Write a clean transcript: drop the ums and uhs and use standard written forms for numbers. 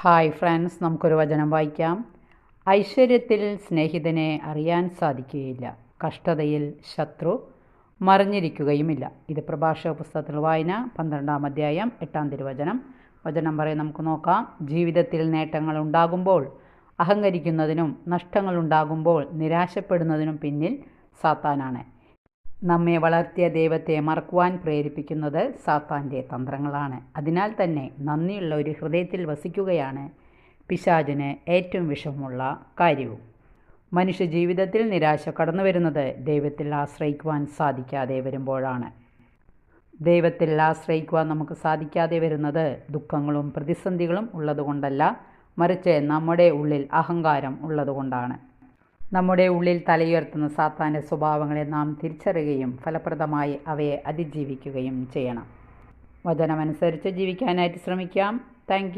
Hi friends, നമുക്കൊരു വചനം വായിക്കാം. ഐശ്വര്യത്തിൽ സ്നേഹിതനെ അറിയാൻ സാധിക്കുകയില്ല, കഷ്ടതയിൽ ശത്രു മറിഞ്ഞിരിക്കുകയുമില്ല. ഇത് പ്രഭാഷക പുസ്തകത്തിൽ വായന 12-ാം അധ്യായം 8-ാം തിരുവചനം. വചനം പറയും നമുക്ക് നോക്കാം. ജീവിതത്തിൽ നേട്ടങ്ങൾ ഉണ്ടാകുമ്പോൾ അഹങ്കരിക്കുന്നതിനും നഷ്ടങ്ങൾ ഉണ്ടാകുമ്പോൾ നിരാശപ്പെടുന്നതിനും പിന്നിൽ സാത്താനാണ്. നമ്മെ വളർത്തിയ ദൈവത്തെ മറക്കുവാൻ പ്രേരിപ്പിക്കുന്നത് സാത്താൻ്റെ തന്ത്രങ്ങളാണ്. അതിനാൽ തന്നെ നന്ദിയുള്ള ഒരു ഹൃദയത്തിൽ വസിക്കുകയാണ് പിശാചിന് ഏറ്റവും വിഷമമുള്ള കാര്യവും. മനുഷ്യ ജീവിതത്തിൽ നിരാശ കടന്നു വരുന്നത് ദൈവത്തിൽ ആശ്രയിക്കുവാൻ സാധിക്കാതെ വരുമ്പോഴാണ്. ദൈവത്തിൽ ആശ്രയിക്കുവാൻ നമുക്ക് സാധിക്കാതെ വരുന്നത് ദുഃഖങ്ങളും പ്രതിസന്ധികളും ഉള്ളതുകൊണ്ടല്ല, മറിച്ച് നമ്മുടെ ഉള്ളിൽ അഹങ്കാരം ഉള്ളതുകൊണ്ടാണ്. നമ്മുടെ ഉള്ളിൽ തലയുയർത്തുന്ന സാത്താൻ്റെ സ്വഭാവങ്ങളെ നാം തിരിച്ചറിയുകയും ഫലപ്രദമായി അവയെ അതിജീവിക്കുകയും ചെയ്യണം. വചനമനുസരിച്ച് ജീവിക്കാനായിട്ട് ശ്രമിക്കാം. താങ്ക്